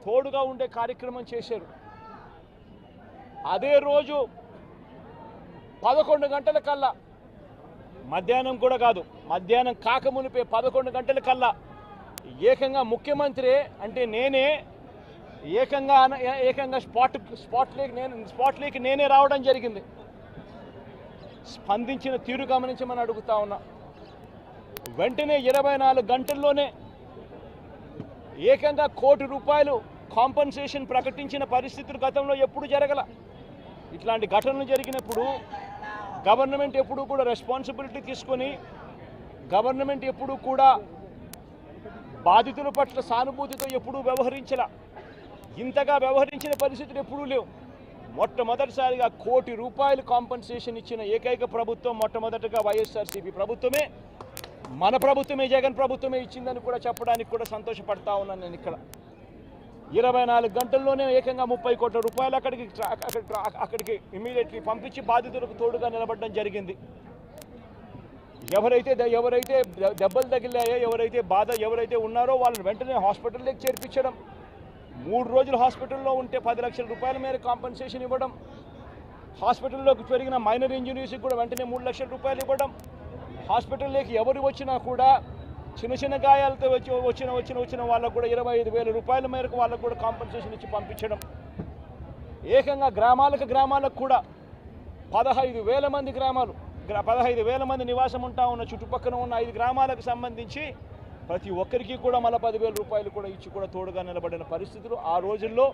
తోడుగా ఉండే కార్యక్రమం చేశారు. అదే రోజు 11 గంటల కల్లా, మధ్యాహ్నం కూడా కాదు, మధ్యాహ్నం కాకమునిపే 11 గంటల కల్లా ఏకంగా ముఖ్యమంత్రి అంటే నేనే ఏకంగా స్పాట్లోకి నేనే రావడం జరిగింది. స్పందించిన తీరు గమనించమని అడుగుతా ఉన్నా. వెంటనే 24 గంటల్లోనే ఏకంగా ₹1 కోటి కాంపన్సేషన్ ప్రకటించిన పరిస్థితులు గతంలో ఎప్పుడు జరగల. ఇట్లాంటి ఘటనలు జరిగినప్పుడు గవర్నమెంట్ ఎప్పుడూ కూడా రెస్పాన్సిబిలిటీ తీసుకొని, గవర్నమెంట్ ఎప్పుడూ కూడా బాధితుల పట్ల సానుభూతితో ఎప్పుడూ వ్యవహరించలా. ఇంతగా వ్యవహరించిన పరిస్థితులు ఎప్పుడూ లేవు. మొట్టమొదటిసారిగా ₹1 కోటి కాంపన్సేషన్ ఇచ్చిన ఏకైక ప్రభుత్వం మొట్టమొదటిగా వైఎస్ఆర్సీపీ ప్రభుత్వమే, మన ప్రభుత్వమే, జగన్ ప్రభుత్వమే ఇచ్చిందని కూడా చెప్పడానికి కూడా సంతోషపడతా ఉన్నాను నేను. ఇక్కడ 24 గంటల్లోనే ఏకంగా ₹30 కోట్ల అక్కడికి ఇమీడియట్లీ పంపించి బాధితులకు తోడుగా నిలబడడం జరిగింది. ఎవరైతే దెబ్బలు తగిలాయో, ఎవరైతే ఉన్నారో వాళ్ళని వెంటనే హాస్పిటల్లోకి చేర్పించడం, 3 రోజులు హాస్పిటల్లో ఉంటే ₹10 లక్షల మేర కాంపన్సేషన్ ఇవ్వడం, హాస్పిటల్లోకి జరిగిన మైనర్ ఇంజరీస్కి కూడా వెంటనే ₹3 లక్షలు ఇవ్వడం, హాస్పిటల్లోకి ఎవరు వచ్చినా కూడా చిన్న గాయాలతో వచ్చిన వాళ్ళకు కూడా ₹25,000 మేరకు వాళ్ళకు కూడా కాంపన్సేషన్ ఇచ్చి పంపించడం, ఏకంగా గ్రామాలకు కూడా 15,000 మంది 15,000 మంది నివాసం ఉంటా ఉన్న చుట్టుపక్కల ఉన్న 5 గ్రామాలకు సంబంధించి ప్రతి ఒక్కరికి కూడా మళ్ళీ ₹10,000 కూడా ఇచ్చి కూడా తోడుగా నిలబడిన పరిస్థితులు ఆ రోజుల్లో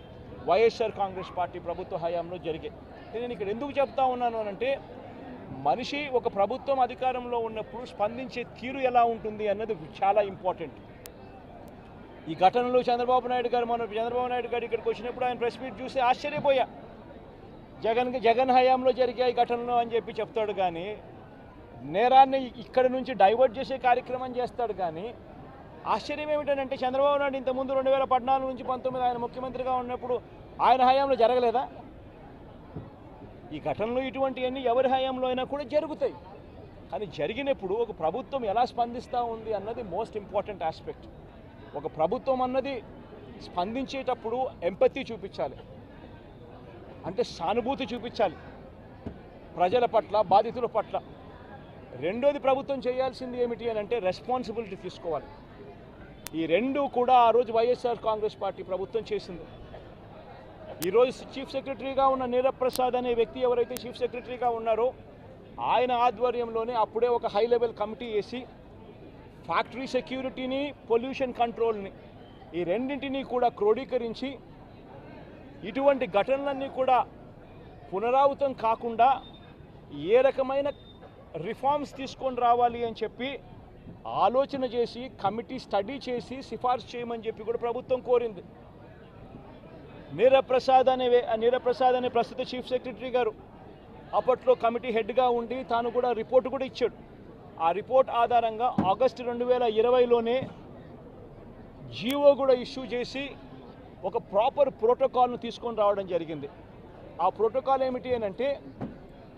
వైఎస్ఆర్ కాంగ్రెస్ పార్టీ ప్రభుత్వ హయాంలో జరిగాయి. నేను ఇక్కడ ఎందుకు చెప్తా ఉన్నాను అంటే, మనిషి ఒక ప్రభుత్వం అధికారంలో ఉన్నప్పుడు స్పందించే తీరు ఎలా ఉంటుంది అన్నది చాలా ఇంపార్టెంట్. ఈ ఘటనలో చంద్రబాబు నాయుడు గారు ఇక్కడికి వచ్చినప్పుడు ఆయన ప్రెస్ మీట్ చూసి ఆశ్చర్యపోయా. జగన్ హయాంలో జరిగాయి ఘటనలు అని చెప్పి చెప్తాడు కానీ, నేరాన్ని ఇక్కడ నుంచి డైవర్ట్ చేసే కార్యక్రమం చేస్తాడు కానీ, ఆశ్చర్యం ఏమిటంటే చంద్రబాబు నాయుడు ఇంతకుముందు 2014 నుంచి 19 ఆయన ముఖ్యమంత్రిగా ఉన్నప్పుడు ఆయన హయాంలో జరగలేదా? ఈ ఘటనలు ఇటువంటివన్నీ ఎవరి హయాంలో అయినా కూడా జరుగుతాయి. కానీ జరిగినప్పుడు ఒక ప్రభుత్వం ఎలా స్పందిస్తూ ఉంది అన్నది మోస్ట్ ఇంపార్టెంట్ ఆస్పెక్ట్. ఒక ప్రభుత్వం అన్నది స్పందించేటప్పుడు ఎంపతి చూపించాలి, అంటే సానుభూతి చూపించాలి ప్రజల పట్ల, బాధితుల పట్ల. రెండోది ప్రభుత్వం చేయాల్సింది ఏమిటి అని అంటే రెస్పాన్సిబిలిటీ తీసుకోవాలి. ఈ రెండు కూడా ఆ రోజు వైఎస్ఆర్ కాంగ్రెస్ పార్టీ ప్రభుత్వం చేసింది. ఈరోజు చీఫ్ సెక్రటరీగా ఉన్న నీరబ్ ప్రసాద్ అనే వ్యక్తి ఎవరైతే చీఫ్ సెక్రటరీగా ఉన్నారో ఆయన ఆధ్వర్యంలోనే అప్పుడే ఒక హై లెవెల్ కమిటీ వేసి ఫ్యాక్టరీ సెక్యూరిటీని, పొల్యూషన్ కంట్రోల్ని, ఈ రెండింటినీ కూడా క్రోడీకరించి ఇటువంటి ఘటనలన్నీ కూడా పునరావృతం కాకుండా ఏ రకమైన రిఫార్మ్స్ తీసుకొని రావాలి అని చెప్పి ఆలోచన చేసి కమిటీ స్టడీ చేసి సిఫార్సు చేయమని చెప్పి కూడా ప్రభుత్వం కోరింది. నీరబ్ ప్రసాద్ అనే ప్రస్తుత చీఫ్ సెక్రటరీ గారు అప్పట్లో కమిటీ హెడ్గా ఉండి తాను కూడా రిపోర్ట్ కూడా ఇచ్చాడు. ఆ రిపోర్ట్ ఆధారంగా ఆగస్టు 2020లోనే జీవో కూడా ఇష్యూ చేసి ఒక ప్రాపర్ ప్రోటోకాల్ను తీసుకొని రావడం జరిగింది. ఆ ప్రోటోకాల్ ఏమిటి అని అంటే,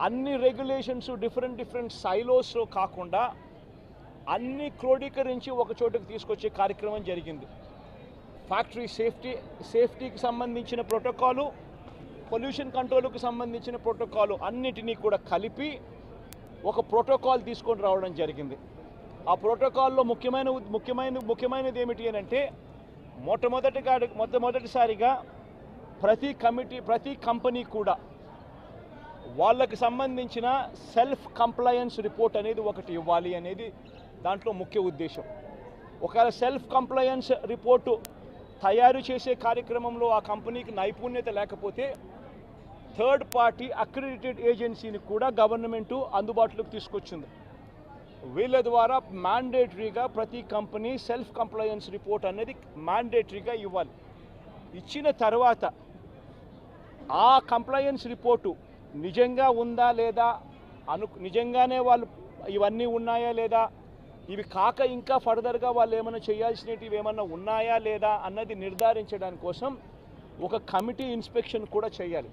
అన్ని రెగ్యులేషన్స్ డిఫరెంట్ సైలోస్లో కాకుండా అన్ని క్రోడీకరించి ఒక చోటుకు తీసుకొచ్చే కార్యక్రమం జరిగింది. ఫ్యాక్టరీ సేఫ్టీకి సంబంధించిన ప్రోటోకాలు, పొల్యూషన్ కంట్రోల్కి సంబంధించిన ప్రోటోకాలు అన్నిటినీ కూడా కలిపి ఒక ప్రోటోకాల్ తీసుకొని రావడం జరిగింది. ఆ ప్రోటోకాల్లో ముఖ్యమైనది ఏమిటి అని అంటే, మొట్టమొదటిసారిగా ప్రతి కంపెనీ కూడా వాళ్ళకి సంబంధించిన సెల్ఫ్ కంప్లయన్స్ రిపోర్ట్ అనేది ఒకటి ఇవ్వాలి అనేది దాంట్లో ముఖ్య ఉద్దేశం. ఒకవేళ సెల్ఫ్ కంప్లయన్స్ రిపోర్టు తయారు చేసే కార్యక్రమంలో ఆ కంపెనీకి నైపుణ్యత లేకపోతే థర్డ్ పార్టీ అక్రిడిటెడ్ ఏజెన్సీని కూడా గవర్నమెంటు అందుబాటులోకి తీసుకొచ్చింది. వీళ్ళ ద్వారా మ్యాండేటరీగా ప్రతి కంపెనీ సెల్ఫ్ కంప్లయన్స్ రిపోర్ట్ అనేది మ్యాండేటరీగా ఇవ్వాలి. ఇచ్చిన తర్వాత ఆ కంప్లయన్స్ రిపోర్టు నిజంగా ఉందా లేదా, నిజంగానే వాళ్ళు ఇవన్నీ ఉన్నాయా లేదా, ఇవి కాక ఇంకా ఫర్దర్గా వాళ్ళు ఏమైనా చేయాల్సినవి ఏమన్నా ఉన్నాయా లేదా అన్నది నిర్ధారించడానికి కోసం ఒక కమిటీ ఇన్స్పెక్షన్ కూడా చేయాలి.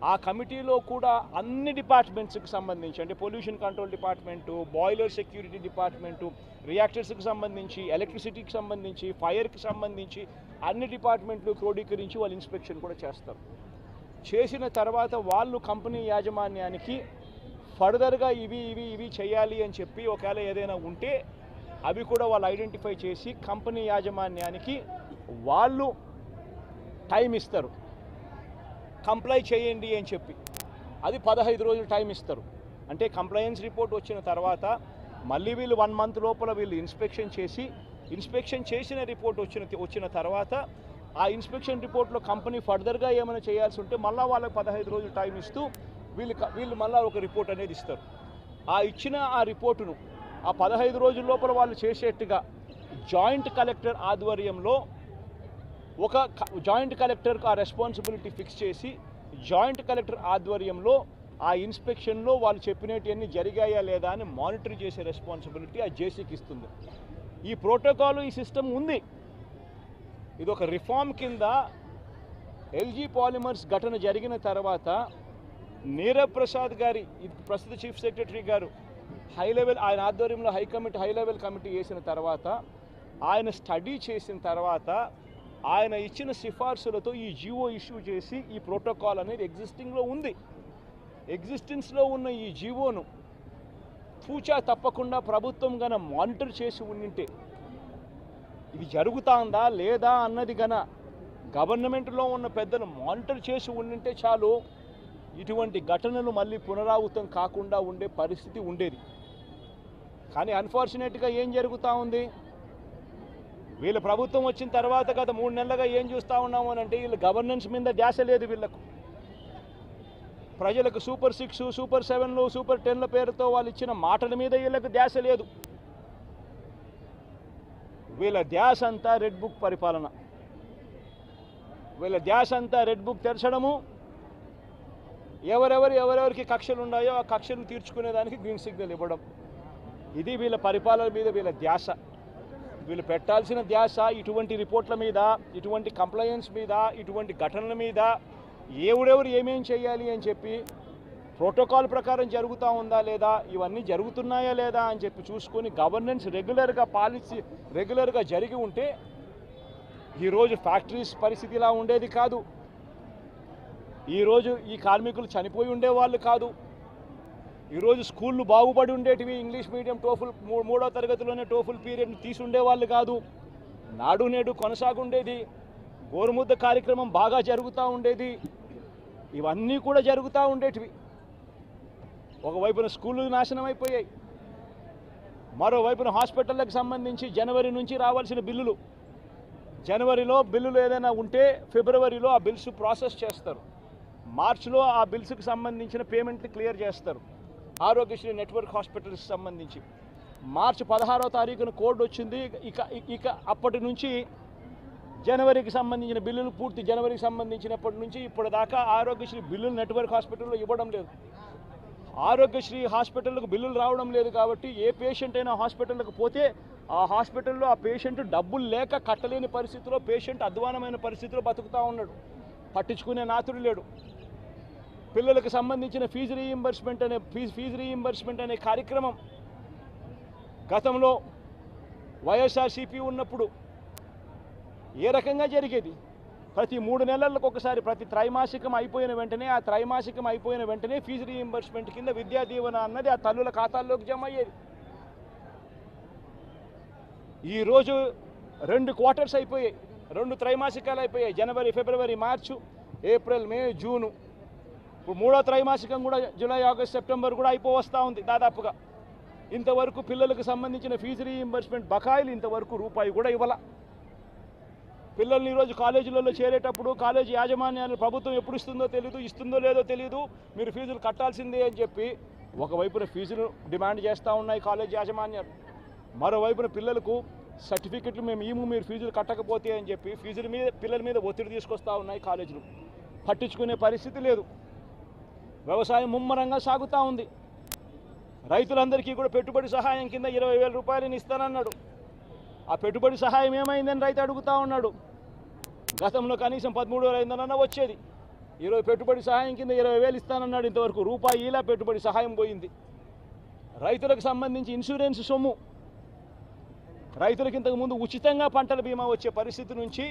ఆ కమిటీలో కూడా అన్ని డిపార్ట్మెంట్స్కి సంబంధించి అంటే pollution control department, boiler security department, రియాక్టర్స్కి సంబంధించి, ఎలక్ట్రిసిటీకి సంబంధించి, ఫైర్కి సంబంధించి అన్ని డిపార్ట్మెంట్లు క్రోడీకరించి వాళ్ళు ఇన్స్పెక్షన్ కూడా చేస్తారు. చేసిన తర్వాత వాళ్ళు కంపెనీ యాజమాన్యానికి ఫర్దర్గా ఇవి చేయాలి అని చెప్పి ఒకవేళ ఏదైనా ఉంటే అవి కూడా వాళ్ళు ఐడెంటిఫై చేసి కంపెనీ యాజమాన్యానికి వాళ్ళు టైం ఇస్తారు, కంప్లై చేయండి అని చెప్పి. అది 15 రోజులు టైం ఇస్తారు. అంటే కంప్లయన్స్ రిపోర్ట్ వచ్చిన తర్వాత మళ్ళీ వీళ్ళు 1 మంత్ లోపల వీళ్ళు ఇన్స్పెక్షన్ చేసిన రిపోర్ట్ వచ్చిన తర్వాత ఆ ఇన్స్పెక్షన్ రిపోర్ట్లో కంపెనీ ఫర్దర్గా ఏమైనా చేయాల్సి ఉంటే మళ్ళీ వాళ్ళకి 15 రోజులు టైం ఇస్తూ వీళ్ళు మళ్ళీ ఒక రిపోర్ట్ అనేది ఇస్తారు. ఆ రిపోర్టును ఆ 15 రోజుల లోపల వాళ్ళు చేసేట్టుగా జాయింట్ కలెక్టర్ ఆధ్వర్యంలో ఒక జాయింట్ కలెక్టర్కు ఆ రెస్పాన్సిబిలిటీ ఫిక్స్ చేసి జాయింట్ కలెక్టర్ ఆధ్వర్యంలో ఆ ఇన్స్పెక్షన్లో వాళ్ళు చెప్పినవన్నీ జరిగాయా లేదా అని మానిటర్ చేసే రెస్పాన్సిబిలిటీ ఆ జేసీకి ఇస్తుంది. ఈ ప్రోటోకాల్ ఈ సిస్టమ్ ఉంది. ఇది ఒక రిఫార్మ్ కింద ఎల్జీ పాలిమర్స్ ఘటన జరిగిన తర్వాత నీరబ్ ప్రసాద్ గారి ప్రస్తుత చీఫ్ సెక్రటరీ గారు ఆయన ఆధ్వర్యంలో హై లెవెల్ కమిటీ వేసిన తర్వాత ఆయన స్టడీ చేసిన తర్వాత ఆయన ఇచ్చిన సిఫార్సులతో ఈ జీవో ఇష్యూ చేసి ఈ ప్రోటోకాల్ అనేది ఎగ్జిస్టింగ్లో ఉంది. ఎగ్జిస్టెన్స్లో ఉన్న ఈ జీవోను పూచా తప్పకుండా ప్రభుత్వం గన మానిటర్ చేసి ఉండింటే ఇది జరుగుతుందా లేదా అన్నది గన గవర్నమెంట్లో ఉన్న పెద్దలు మానిటర్ చేసి ఉండింటే చాలు ఇటువంటి ఘటనలు మళ్ళీ పునరావృతం కాకుండా ఉండే పరిస్థితి ఉండేది. కానీ అన్ఫార్చునేట్గా ఏం జరుగుతూ ఉంది, వీళ్ళ ప్రభుత్వం వచ్చిన తర్వాత గత 3 నెలలుగా ఏం చూస్తూ ఉన్నాము అని అంటే వీళ్ళ గవర్నెన్స్ మీద ధ్యాస లేదు. వీళ్ళకు ప్రజలకు సూపర్ 6, సూపర్ 7, సూపర్ 10ల పేరుతో వాళ్ళు ఇచ్చిన మాటల మీద వీళ్ళకు ధ్యాస లేదు. వీళ్ళ ధ్యాస అంతా రెడ్ బుక్ పరిపాలన, వీళ్ళ ధ్యాస అంతా రెడ్ బుక్ తెరచడము, ఎవరెవరికి కక్షలు ఉన్నాయో ఆ కక్షలు తీర్చుకునేదానికి గ్రీన్ సిగ్నల్ ఇవ్వడం. ఇది వీళ్ళ పరిపాలన మీద వీళ్ళ ధ్యాస. వీళ్ళు పెట్టాల్సిన ధ్యాస ఇటువంటి రిపోర్ట్ల మీద, ఇటువంటి కంప్లైంట్స్ మీద, ఇటువంటి ఘటనల మీద ఎవరెవరు ఏమేం చేయాలి అని చెప్పి ప్రోటోకాల్ ప్రకారం జరుగుతూ ఉందా లేదా, ఇవన్నీ జరుగుతున్నాయా లేదా అని చెప్పి చూసుకొని గవర్నెన్స్ రెగ్యులర్గా జరిగి ఉంటే ఈరోజు ఫ్యాక్టరీస్ పరిస్థితి ఇలా ఉండేది కాదు. ఈరోజు ఈ కార్మికులు చనిపోయి ఉండేవాళ్ళు కాదు. ఈరోజు స్కూళ్ళు బాగుపడి ఉండేటివి. ఇంగ్లీష్ మీడియం టోఫుల్ 3వ తరగతిలోనే టోఫుల్ పీరియడ్ని తీసుండేవాళ్ళు కాదు. నాడు నేడు కొనసాగుండేది. గోరుముద్ద కార్యక్రమం బాగా జరుగుతూ ఉండేది. ఇవన్నీ కూడా జరుగుతూ ఉండేటివి. ఒకవైపున స్కూళ్ళు నాశనం అయిపోయాయి, మరోవైపున హాస్పిటళ్ళకి సంబంధించి జనవరి నుంచి రావాల్సిన బిల్లులు, జనవరిలో బిల్లులు ఏదైనా ఉంటే ఫిబ్రవరిలో ఆ బిల్స్ ప్రాసెస్ చేస్తారు, మార్చిలో ఆ బిల్స్కి సంబంధించిన పేమెంట్లు క్లియర్ చేస్తారు. ఆరోగ్యశ్రీ నెట్వర్క్ హాస్పిటల్స్కి సంబంధించి మార్చి 16వ తారీఖున కోడ్ వచ్చింది. ఇక అప్పటి నుంచి జనవరికి సంబంధించిన బిల్లులు పూర్తి జనవరికి సంబంధించినప్పటి నుంచి ఇప్పటిదాకా ఆరోగ్యశ్రీ బిల్లులు నెట్వర్క్ హాస్పిటల్లో ఇవ్వడం లేదు. ఆరోగ్యశ్రీ హాస్పిటల్కు బిల్లులు రావడం లేదు కాబట్టి ఏ పేషెంట్ అయినా హాస్పిటల్కి పోతే ఆ హాస్పిటల్లో ఆ పేషెంట్ డబ్బులు లేక కట్టలేని పరిస్థితిలో, పేషెంట్ అధ్వానమైన పరిస్థితిలో బతుకుతూ ఉన్నాడు. పట్టించుకునే నాతుడు లేడు. పిల్లలకు సంబంధించిన ఫీజు రీయింబర్స్మెంట్ అనే కార్యక్రమం గతంలో వైఎస్ఆర్సీపీ ఉన్నప్పుడు ఏ రకంగా జరిగేది? ప్రతి 3 నెలలకు ఒకసారి, ప్రతి త్రైమాసికం అయిపోయిన వెంటనే ఫీజు రీయింబర్స్మెంట్ కింద విద్యా దీవెన అన్నది ఆ తల్లుల ఖాతాల్లోకి జమ అయ్యేది. ఈరోజు 2 క్వార్టర్స్ అయిపోయాయి, 2 త్రైమాసికాలు అయిపోయాయి. జనవరి, ఫిబ్రవరి, మార్చు, ఏప్రిల్, మే, జూను. ఇప్పుడు 3వ త్రైమాసికం కూడా జూలై, ఆగస్ట్, సెప్టెంబర్ కూడా అయిపోవస్తూ ఉంది దాదాపుగా. ఇంతవరకు పిల్లలకు సంబంధించిన ఫీజు రీయింబర్స్మెంట్ బకాయిలు ఇంతవరకు రూపాయి కూడా ఇవ్వాల. పిల్లల్ని ఈరోజు కాలేజీలలో చేరేటప్పుడు కాలేజీ యాజమాన్యాలు ప్రభుత్వం ఎప్పుడు ఇస్తుందో లేదో తెలియదు, మీరు ఫీజులు కట్టాల్సిందే అని చెప్పి ఒకవైపున ఫీజులు డిమాండ్ చేస్తూ ఉన్నాయి కాలేజీ యాజమాన్యాలు, మరోవైపున పిల్లలకు సర్టిఫికెట్లు మేము మీరు ఫీజులు కట్టకపోతే అని చెప్పి పిల్లల మీద ఒత్తిడి తీసుకొస్తూ ఉన్నాయి కాలేజీలు. పట్టించుకునే పరిస్థితి లేదు. వ్యవసాయం ముమ్మరంగా సాగుతూ ఉంది. రైతులందరికీ కూడా పెట్టుబడి సహాయం కింద 20,000 రూపాయలని ఇస్తానన్నాడు. ఆ పెట్టుబడి సహాయం ఏమైందని రైతు అడుగుతూ ఉన్నాడు. గతంలో కనీసం 13,500 వచ్చేది, ఈరోజు పెట్టుబడి సహాయం కింద 20,000 ఇస్తానన్నాడు, ఇంతవరకు రూపాయి ఇలా పెట్టుబడి సహాయం పోయింది. రైతులకు సంబంధించి ఇన్సూరెన్స్ సొమ్ము, రైతులకు ఇంతకుముందు ఉచితంగా పంటల బీమా వచ్చే పరిస్థితి నుంచి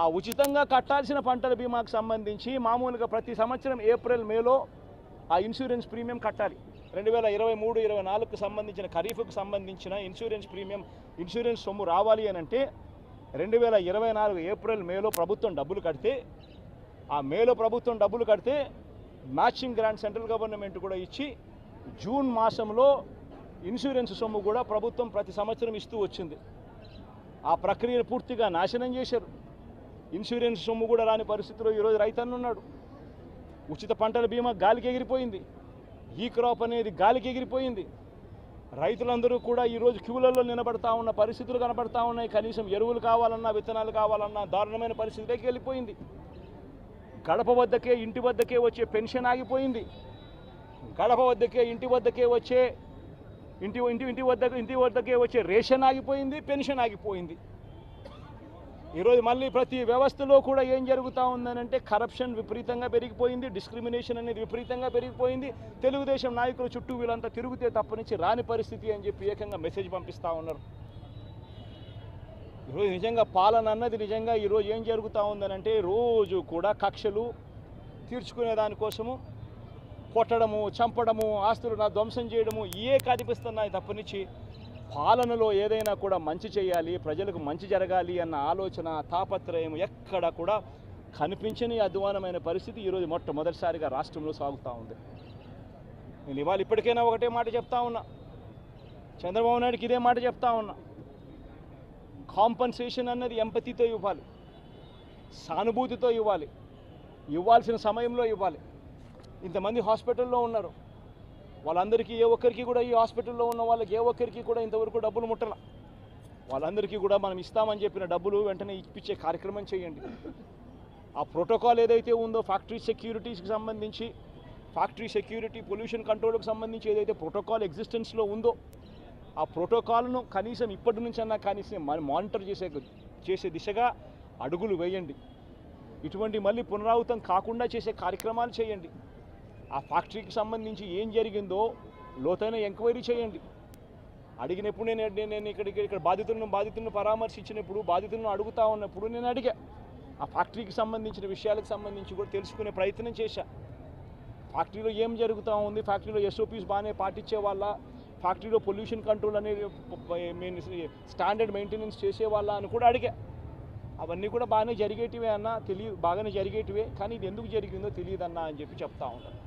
ఆ ఉచితంగా కట్టాల్సిన పంటల బీమాకు సంబంధించి మామూలుగా ప్రతి సంవత్సరం ఏప్రిల్ మేలో ఆ ఇన్సూరెన్స్ ప్రీమియం కట్టాలి. 2023-24కు సంబంధించిన ఖరీఫ్కు సంబంధించిన ఇన్సూరెన్స్ సొమ్ము రావాలి అని అంటే 2024 ఏప్రిల్ మేలో ప్రభుత్వం డబ్బులు కడితే, ఆ మేలో ప్రభుత్వం డబ్బులు కడితే మ్యాచింగ్ గ్రాంట్ సెంట్రల్ గవర్నమెంట్ కూడా ఇచ్చి జూన్ మాసంలో ఇన్సూరెన్స్ సొమ్ము కూడా ప్రభుత్వం ప్రతి సంవత్సరం ఇస్తూ వచ్చింది. ఆ ప్రక్రియను పూర్తిగా నాశనం చేశారు. ఇన్సూరెన్స్ సొమ్ము కూడా రాని పరిస్థితిలో ఈరోజు రైతన్న ఉన్నాడు. ఉచిత పంటల బీమా గాలికి ఎగిరిపోయింది, ఈ క్రాప్ అనేది గాలికి ఎగిరిపోయింది. రైతులందరూ కూడా ఈరోజు క్యూలలో నిలబడతా ఉన్న పరిస్థితులు కనబడతా ఉన్నాయి. కనీసం ఎరువులు కావాలన్నా, విత్తనాలు కావాలన్నా దారుణమైన పరిస్థితిలోకి వెళ్ళిపోయింది. గడప వద్దకే, ఇంటి వద్దకే వచ్చే పెన్షన్ ఆగిపోయింది. గడప వద్దకే, ఇంటి వద్దకే వచ్చే రేషన్ ఆగిపోయింది, పెన్షన్ ఆగిపోయింది. ఈరోజు మళ్ళీ ప్రతి వ్యవస్థలో కూడా ఏం జరుగుతూ ఉందనంటే కరప్షన్ విపరీతంగా పెరిగిపోయింది, డిస్క్రిమినేషన్ అనేది విపరీతంగా పెరిగిపోయింది. తెలుగుదేశం నాయకుల చుట్టూ వీళ్ళంతా తిరిగితే తప్పనించి రాని పరిస్థితి అని చెప్పి ఏకంగా మెసేజ్ పంపిస్తూ ఉన్నారు. ఈరోజు నిజంగా పాలన అన్నది నిజంగా ఈరోజు ఏం జరుగుతూ ఉందనంటే రోజు కూడా కక్షలు తీర్చుకునే దానికోసము కొట్టడము, చంపడము, ఆస్తులు ధ్వంసం చేయడము కనిపిస్తున్నాయి తప్పనిచ్చి పాలనలో ఏదైనా కూడా మంచి చేయాలి, ప్రజలకు మంచి జరగాలి అన్న ఆలోచన, తాపత్రయం ఎక్కడ కూడా కనిపించని అధ్వానమైన పరిస్థితి ఈరోజు మొట్టమొదటిసారిగా రాష్ట్రంలో సాగుతూ ఉంది. నేను ఇవాళ ఇప్పటికైనా ఒకటే మాట చెప్తా ఉన్నా, చంద్రబాబు నాయుడుకి ఇదే మాట చెప్తా ఉన్నా. కాంపన్సేషన్ అన్నది ఎంపతితో ఇవ్వాలి, సానుభూతితో ఇవ్వాలి, ఇవ్వాల్సిన సమయంలో ఇవ్వాలి. ఇంతమంది హాస్పిటల్లో ఉన్నారు, వాళ్ళందరికీ ఏ ఒక్కరికి కూడా, ఈ హాస్పిటల్లో ఉన్న వాళ్ళకి ఏ ఒక్కరికి కూడా ఇంతవరకు డబ్బులు ముట్టల. వాళ్ళందరికీ కూడా మనం ఇస్తామని చెప్పిన డబ్బులు వెంటనే ఇప్పించే కార్యక్రమం చేయండి. ఆ ప్రోటోకాల్ ఏదైతే ఉందో ఫ్యాక్టరీ సెక్యూరిటీస్కి సంబంధించి, ఫ్యాక్టరీ సెక్యూరిటీ, పొల్యూషన్ కంట్రోల్కి సంబంధించి ఏదైతే ప్రోటోకాల్ ఎగ్జిస్టెన్స్లో ఉందో ఆ ప్రోటోకాల్ను కనీసం ఇప్పటి నుంచి అన్నా కనీసం మానిటర్ చేసే దిశగా అడుగులు వేయండి. ఇటువంటి మళ్ళీ పునరావృతం కాకుండా చేసే కార్యక్రమాలు చేయండి. ఆ ఫ్యాక్టరీకి సంబంధించి ఏం జరిగిందో లోతైన ఎంక్వైరీ చేయండి. అడిగినప్పుడు నేను ఇక్కడ బాధితులను పరామర్శించినప్పుడు, బాధితులను అడుగుతా ఉన్నప్పుడు నేను అడిగా, ఆ ఫ్యాక్టరీకి సంబంధించిన విషయాలకు సంబంధించి కూడా తెలుసుకునే ప్రయత్నం చేశా. ఫ్యాక్టరీలో ఏం జరుగుతూ ఉంది, ఫ్యాక్టరీలో SOPs బాగానే పాటించే వాళ్ళ, ఫ్యాక్టరీలో పొల్యూషన్ కంట్రోల్ అనేది స్టాండర్డ్ మెయింటెనెన్స్ చేసేవాళ్ళ అని కూడా అడిగా. అవన్నీ కూడా బాగానే జరిగేటివే అన్న, బాగానే జరిగేటివే, కానీ ఇది ఎందుకు జరిగిందో తెలియదన్నా అని చెప్పి చెప్తా ఉంటాను.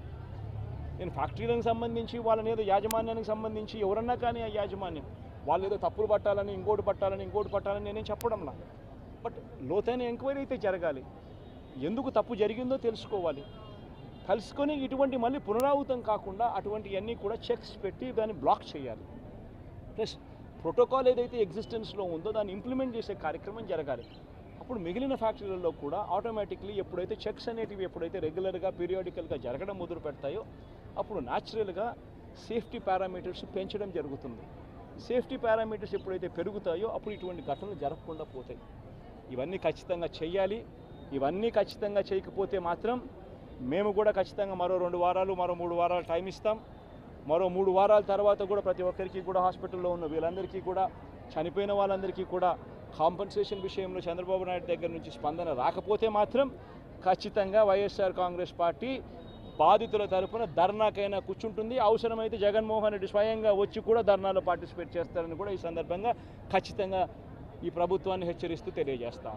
నేను ఫ్యాక్టరీలకు సంబంధించి వాళ్ళని ఏదో యాజమాన్యానికి సంబంధించి ఎవరన్నా కానీ ఆ యాజమాన్యం వాళ్ళు ఏదో తప్పులు పట్టాలని, ఇంకోటి పట్టాలని నేనేం చెప్పడంలా. బట్ లోతైన ఎంక్వైరీ అయితే జరగాలి, ఎందుకు తప్పు జరిగిందో తెలుసుకోవాలి. తెలుసుకొని ఇటువంటి మళ్ళీ పునరావృతం కాకుండా అటువంటివన్నీ కూడా చెక్స్ పెట్టి దాన్ని బ్లాక్ చేయాలి. ప్లస్ ప్రోటోకాల్ ఏదైతే ఎగ్జిస్టెన్స్లో ఉందో దాన్ని ఇంప్లిమెంట్ చేసే కార్యక్రమం జరగాలి. అప్పుడు మిగిలిన ఫ్యాక్టరీలలో కూడా ఆటోమేటిక్లీ ఎప్పుడైతే చెక్స్ అనేటివి ఎప్పుడైతే రెగ్యులర్గా, పీరియాడికల్గా జరగడం మొదలు పెడతాయో అప్పుడు న్యాచురల్గా సేఫ్టీ పారామీటర్స్ పెంచడం జరుగుతుంది. సేఫ్టీ పారామీటర్స్ ఎప్పుడైతే పెరుగుతాయో అప్పుడు ఇటువంటి ఘటనలు జరగకుండా పోతాయి. ఇవన్నీ ఖచ్చితంగా చేయాలి. ఇవన్నీ ఖచ్చితంగా చేయకపోతే మాత్రం మేము కూడా ఖచ్చితంగా మరో 2 వారాలు, మరో 3 వారాలు టైం ఇస్తాం. మరో 3 వారాల తర్వాత కూడా ప్రతి ఒక్కరికి కూడా హాస్పిటల్లో ఉన్న వీళ్ళందరికీ కూడా, చనిపోయిన వాళ్ళందరికీ కూడా కాంపన్సేషన్ విషయంలో చంద్రబాబు నాయుడు దగ్గర నుంచి స్పందన రాకపోతే మాత్రం ఖచ్చితంగా వైఎస్ఆర్ కాంగ్రెస్ పార్టీ బాధితుల తరఫున ధర్నాకైనా కూర్చుంటుంది. అవసరమైతే జగన్మోహన్ రెడ్డి స్వయంగా వచ్చి కూడా ధర్నాలో పార్టిసిపేట్ చేస్తారని కూడా ఈ సందర్భంగా ఖచ్చితంగా ఈ ప్రభుత్వాన్ని హెచ్చరిస్తూ తెలియజేస్తాం.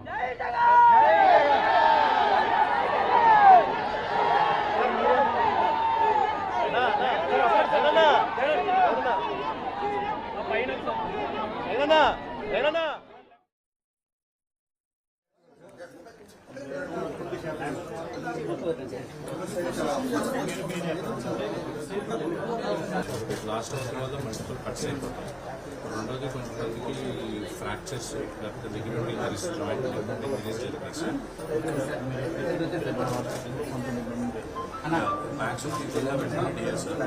లాస్ట్ తర్వాత మల్టిపుల్ కట్స్ అయిపోతాయి. రెండోది కొంతమందికి ఫ్రాక్చర్స్ లేకపోతే ligament injuries, joint ligament injuries జరిగాయి సార్. మ్యాక్సిమం జిల్లా వెంటనే sir.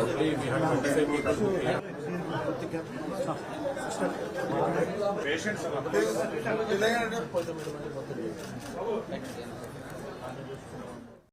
Only we have 25 people who came. Patients